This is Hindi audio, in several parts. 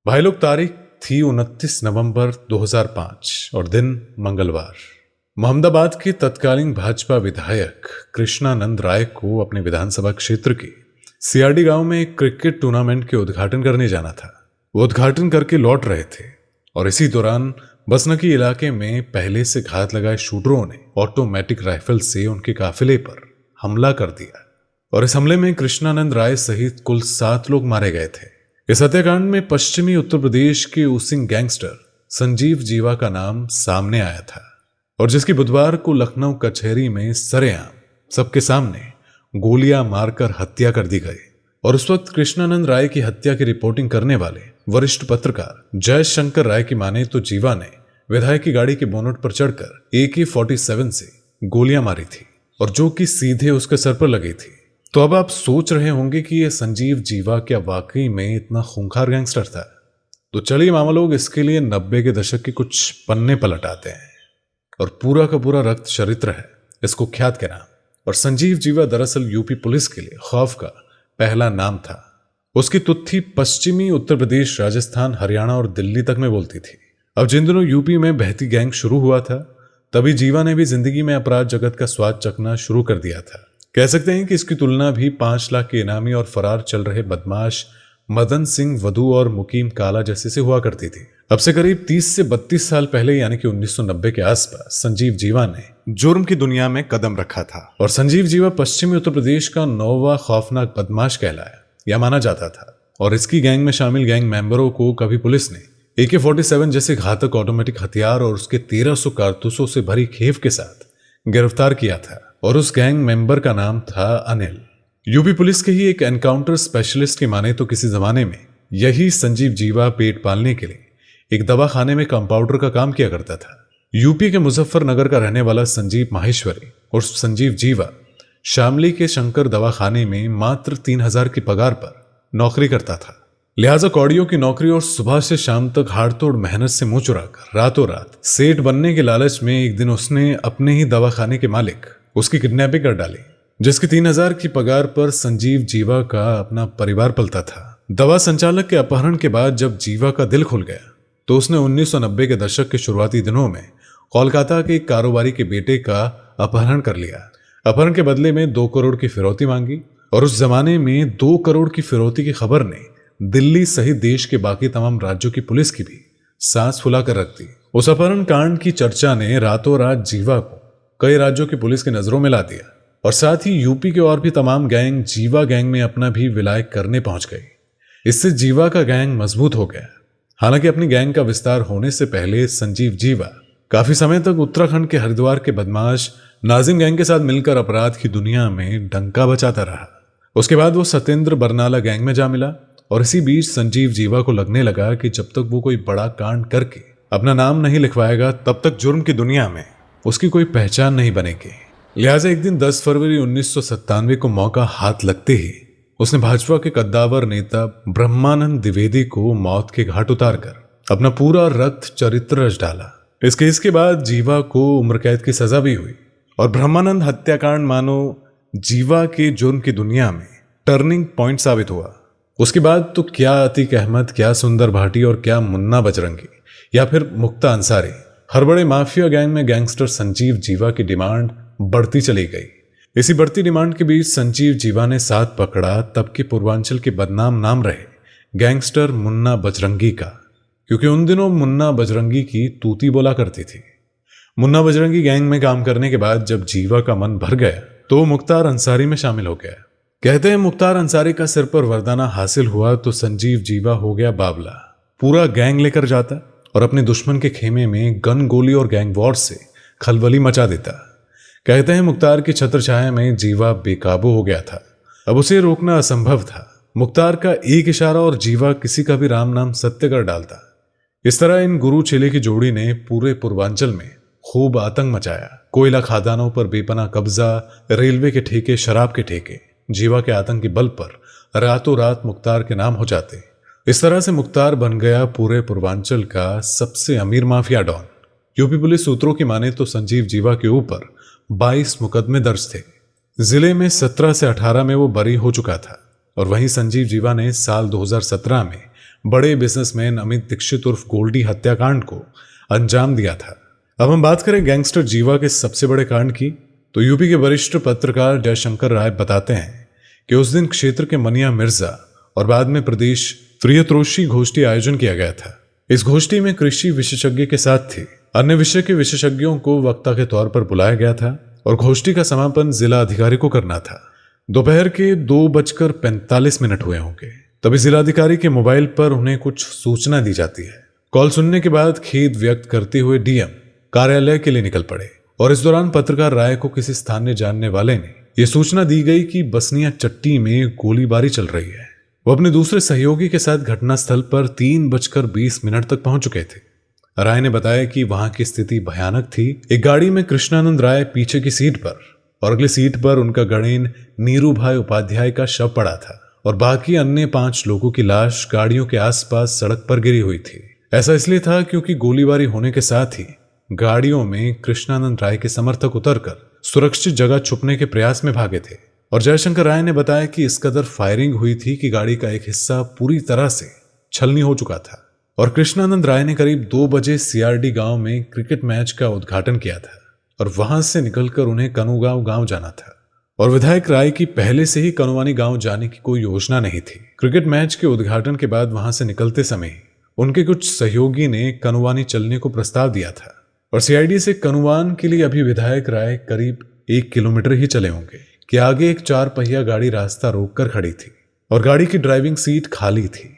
भाई लोग, तारीख थी 29 नवंबर 2005 और दिन मंगलवार। मोहम्मदाबाद के तत्कालीन भाजपा विधायक कृष्णानंद राय को अपने विधानसभा क्षेत्र के सीआरडी गांव में एक क्रिकेट टूर्नामेंट के उद्घाटन करने जाना था। वो उद्घाटन करके लौट रहे थे और इसी दौरान बसनकी इलाके में पहले से घात लगाए शूटरों ने ऑटोमेटिक राइफल से उनके काफिले पर हमला कर दिया और इस हमले में कृष्णानंद राय सहित कुल 7 लोग मारे गए थे। इस हत्याकांड में पश्चिमी उत्तर प्रदेश के उसिंग गैंगस्टर संजीव जीवा का नाम सामने आया था और जिसकी बुधवार को लखनऊ कचहरी में सरेआम सबके सामने गोलियां मारकर हत्या कर दी गई। और उस वक्त कृष्णानंद राय की हत्या की रिपोर्टिंग करने वाले वरिष्ठ पत्रकार जयशंकर राय की माने तो जीवा ने विधायक की गाड़ी के बोनट पर चढ़कर AK-47 से गोलियां मारी थी और जो कि सीधे उसके सर पर लगी थी। तो अब आप सोच रहे होंगे कि यह संजीव जीवा क्या वाकई में इतना खूंखार गैंगस्टर था? तो चलिए मामा लोग, इसके लिए 90 के दशक के कुछ पन्ने पलटाते हैं और पूरा का पूरा रक्त चरित्र है इस कुख्यात के नाम। और संजीव जीवा दरअसल यूपी पुलिस के लिए खौफ का पहला नाम था। उसकी तुत्थी पश्चिमी उत्तर प्रदेश, राजस्थान, हरियाणा और दिल्ली तक में बोलती थी। अब जिन दिनों यूपी में बहती गैंग शुरू हुआ था, तभी जीवा ने भी जिंदगी में अपराध जगत का स्वाद चखना शुरू कर दिया था। कह सकते हैं कि इसकी तुलना भी 5 लाख के इनामी और फरार चल रहे बदमाश मदन सिंह वधू और मुकीम काला जैसे से हुआ करती थी। अब से करीब 30 से 32 साल पहले यानी कि 1990 के आसपास संजीव जीवा ने जुर्म की दुनिया में कदम रखा था और संजीव जीवा पश्चिमी उत्तर प्रदेश का 9वां खौफनाक बदमाश कहलाया या माना जाता था। और इसकी गैंग में शामिल गैंग मेंबरों को कभी पुलिस ने AK-47 जैसे घातक ऑटोमेटिक हथियार और उसके 1300 कारतूसों से भरी खेप के साथ गिरफ्तार किया था और उस गैंग मेंबर का नाम था अनिल। यूपी पुलिस के ही एक एनकाउंटर स्पेशलिस्ट की माने तो किसी जमाने में यही संजीव जीवा पेट पालने के लिए एक दवाखाने में कंपाउंडर का काम किया करता था। यूपी के मुजफ्फरनगर का रहने वाला संजीव माहेश्वरी और संजीव जीवा शामली के शंकर दवाखाने में मात्र 3000 की पगार पर नौकरी करता था। लिहाजा कौड़ियों की नौकरी और सुबह से शाम तक हाड़तोड़ मेहनत से मुंह चुराकर रातों रात सेठ बनने के लालच में एक दिन उसने अपने ही दवाखाने के मालिक उसकी किडनैपिंग कर डाली, जिसकी 3000 की पगार पर संजीव जीवा का अपना परिवार पलता था। दवा संचालक के अपहरण के बाद जब जीवा का दिल खुल गया तो उसने 1990 के दशक के शुरुआती दिनों में कोलकाता के एक कारोबारी के बेटे का अपहरण कर लिया। अपहरण के बदले में 2 करोड़ की फिरौती मांगी और उस जमाने में 2 करोड़ की फिरौती की खबर ने दिल्ली सहित देश के बाकी तमाम राज्यों की पुलिस की भी सांस फुला कर रख दी। उस अपहरण कांड की चर्चा ने रातों रात जीवा को कई राज्यों की पुलिस की नजरों में ला दिया और साथ ही यूपी के और भी तमाम गैंग जीवा गैंग में अपना भी विलय करने पहुंच गई। इससे जीवा का गैंग मजबूत हो गया। हालांकि अपनी गैंग का विस्तार होने से पहले संजीव जीवा काफी समय तक उत्तराखंड के हरिद्वार के बदमाश नाजिम गैंग के साथ मिलकर अपराध की दुनिया में डंका बजाता रहा। उसके बाद वो सत्येंद्र बरनाला गैंग में जा मिला और इसी बीच संजीव जीवा को लगने लगा कि जब तक वो कोई बड़ा कांड करके अपना नाम नहीं लिखवाएगा तब तक जुर्म की दुनिया में उसकी कोई पहचान नहीं बनेगी। लिहाजा एक दिन 10 फरवरी 1997 को मौका हाथ लगते ही उसने भाजपा के कद्दावर नेता ब्रह्मानंद द्विवेदी को मौत के घाट उतारकर अपना पूरा रक्त चरित्र रच डाला। इस केस के बाद जीवा को उम्र कैद की सजा भी हुई और ब्रह्मानंद हत्याकांड मानो जीवा के जुर्म की दुनिया में टर्निंग पॉइंट साबित हुआ। उसके बाद तो क्या अतीक अहमद, क्या सुंदर भाटी और क्या मुन्ना बजरंगी या फिर मुक्ता अंसारी, हर बड़े माफिया गैंग में गैंगस्टर संजीव जीवा की डिमांड बढ़ती चली गई। इसी बढ़ती डिमांड के बीच संजीव जीवा ने साथ पकड़ा तब के पूर्वांचल के बदनाम नाम रहे गैंगस्टर मुन्ना बजरंगी का, क्योंकि उन दिनों मुन्ना बजरंगी की तूती बोला करती थी। मुन्ना बजरंगी गैंग में काम करने के बाद जब जीवा का मन भर गया तो वो मुख्तार अंसारी में शामिल हो गया। कहते हैं मुख्तार अंसारी का सिर पर वरदाना हासिल हुआ तो संजीव जीवा हो गया बावला। पूरा गैंग लेकर जाता और अपने दुश्मन के खेमे में गन, गोली और गैंग वॉर से खलबली मचा देता। कहते हैं मुख्तार की छत्रछाया में जीवा बेकाबू हो गया था। अब उसे रोकना असंभव था। मुख्तार का एक इशारा और जीवा किसी का भी राम नाम सत्य कर डालता। इस तरह इन गुरु चेले की जोड़ी ने पूरे पूर्वांचल में खूब आतंक मचाया। कोयला खादानों पर बेपना कब्जा, रेलवे के ठेके, शराब के ठेके। जीवा के आतंक के बल पर रातों रात मुख्तार के नाम हो जाते। इस तरह से मुख्तार बन गया पूरे पूर्वांचल का सबसे अमीर माफिया डॉन। यूपी पुलिस सूत्रों की माने तो संजीव जीवा के ऊपर 22 मुकदमे दर्ज थे। जिले में 17 से 18 में वो बरी हो चुका था और वहीं संजीव जीवा ने साल 2017 में बड़े बिजनेसमैन अमित दीक्षित उर्फ गोल्डी हत्याकांड को अंजाम दिया था। अब हम बात करें गैंगस्टर जीवा के सबसे बड़े कांड की, तो यूपी के वरिष्ठ पत्रकार जयशंकर राय बताते हैं कि उस दिन क्षेत्र के मनिया मिर्जा और बाद में प्रदेश प्रियतोषी गोष्ठी आयोजन किया गया था। इस गोष्ठी में कृषि विशेषज्ञ के साथ थी अन्य विषय के विशेषज्ञों को वक्ता के तौर पर बुलाया गया था और गोष्ठी का समापन जिला अधिकारी को करना था। दोपहर के 2:45 हुए होंगे, तभी जिलाधिकारी के मोबाइल पर उन्हें कुछ सूचना दी जाती है। कॉल सुनने के बाद खेद व्यक्त करते हुए डीएम कार्यालय के लिए निकल पड़े और इस दौरान पत्रकार राय को किसी स्थानीय जानने वाले ने यह सूचना दी गई कि बसनिया चट्टी में गोलीबारी चल रही है। वो अपने दूसरे सहयोगी के साथ घटनास्थल पर 3:20 तक पहुंच चुके थे। राय ने बताया कि वहां की स्थिति भयानक थी। एक गाड़ी में कृष्णानंद राय पीछे की सीट पर और अगली सीट पर उनका गणेन नीरू भाई उपाध्याय का शव पड़ा था और बाकी अन्य 5 लोगों की लाश गाड़ियों के आसपास सड़क पर गिरी हुई थी। ऐसा इसलिए था क्योंकि गोलीबारी होने के साथ ही गाड़ियों में कृष्णानंद राय के समर्थक उतरकर सुरक्षित जगह छुपने के प्रयास में भागे थे। और जयशंकर राय ने बताया कि इस कदर फायरिंग हुई थी कि गाड़ी का एक हिस्सा पूरी तरह से छलनी हो चुका था। और कृष्णानंद राय ने करीब 2 बजे सीआरडी गांव में क्रिकेट मैच का उद्घाटन किया था और वहां से निकलकर उन्हें कनुगांव गांव जाना था। और विधायक राय की पहले से ही कनुवानी गांव जाने की कोई योजना नहीं थी। क्रिकेट मैच के उद्घाटन के बाद वहां से निकलते समय उनके कुछ सहयोगी ने कनुवानी चलने को प्रस्ताव दिया था और सीआईडी से कनुवान के लिए अभी विधायक राय करीब 1 किलोमीटर ही चले होंगे कि आगे एक 4 पहिया गाड़ी रास्ता रोककर खड़ी थी और गाड़ी की ड्राइविंग सीट खाली थी।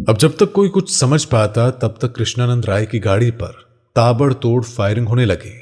अब जब तक कोई कुछ समझ पाता तब तक कृष्णानंद राय की गाड़ी पर ताबड़तोड़ फायरिंग होने लगी।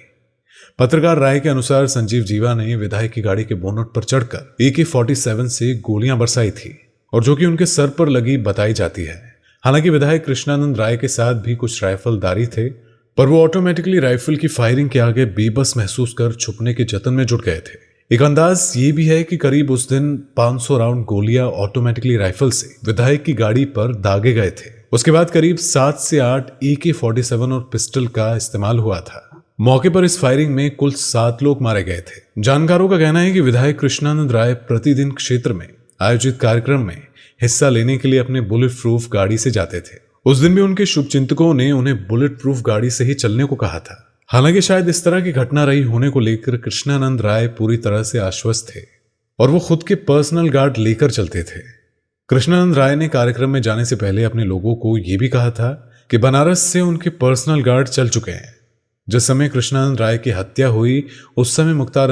पत्रकार राय के अनुसार संजीव जीवा ने विधायक की गाड़ी के बोनट पर चढ़कर AK-47 से गोलियां बरसाई थी और जो कि उनके सर पर लगी बताई जाती है। हालांकि विधायक कृष्णानंद राय के साथ भी कुछ राइफलदारी थे, पर वो ऑटोमेटिकली राइफल की फायरिंग के आगे बेबस महसूस कर छुपने के जतन में जुट गए थे। एक अंदाज ये भी है कि करीब उस दिन 500 राउंड गोलियां ऑटोमेटिकली राइफल से विधायक की गाड़ी पर दागे गए थे। उसके बाद करीब 7 से 8 AK-47 और पिस्टल का इस्तेमाल हुआ था। मौके पर इस फायरिंग में कुल 7 लोग मारे गए थे। जानकारों का कहना है कि विधायक कृष्णानंद राय प्रतिदिन क्षेत्र में आयोजित कार्यक्रम में हिस्सा लेने के लिए अपने बुलेट प्रूफ गाड़ी से जाते थे। उस दिन भी उनके शुभचिंतकों ने उन्हें बुलेट प्रूफ गाड़ी से ही चलने को कहा था। हालांकि शायद इस तरह की घटना रही होने को लेकर कृष्णानंद राय पूरी तरह से आश्वस्त थे और वो खुद के पर्सनल गार्ड लेकर चलते थे। कृष्णानंद राय ने कार्यक्रम में जाने से पहले अपने लोगों को यह भी कहा था कि बनारस से उनके पर्सनल गार्ड चल चुके हैं। जिस समय कृष्णानंद राय की हत्या हुई उस समय मुख्तार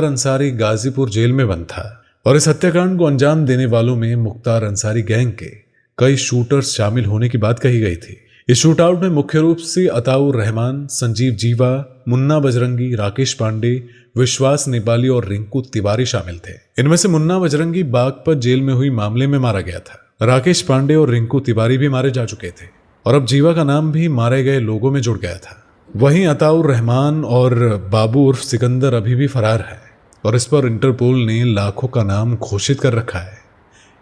अंसारी गाजीपुर जेल में बंद था और इस हत्याकांड को अंजाम देने वालों में मुख्तार अंसारी गैंग के कई शूटर्स शामिल होने की बात कही गई थी। इस शूटआउट में मुख्य रूप से अताउर रहमान, संजीव जीवा, मुन्ना बजरंगी, राकेश पांडे, विश्वास नेपाली और रिंकू तिवारी शामिल थे। इनमें से मुन्ना बजरंगी बागपत जेल में हुई मामले में मारा गया था। राकेश पांडे और रिंकू तिवारी भी मारे जा चुके थे और अब जीवा का नाम भी मारे गए लोगों में जुड़ गया था। वहीं अताउर रहमान और बाबू उर्फ सिकंदर अभी भी फरार है और इस पर इंटरपोल ने लाखों का नाम घोषित कर रखा है।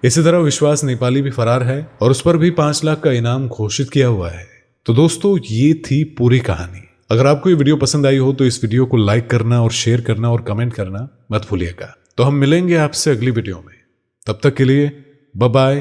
इसी तरह विश्वास नेपाली भी फरार है और उस पर भी 5 लाख का इनाम घोषित किया हुआ है। तो दोस्तों, ये थी पूरी कहानी। अगर आपको ये वीडियो पसंद आई हो तो इस वीडियो को लाइक करना और शेयर करना और कमेंट करना मत भूलिएगा। तो हम मिलेंगे आपसे अगली वीडियो में। तब तक के लिए बाय बाय।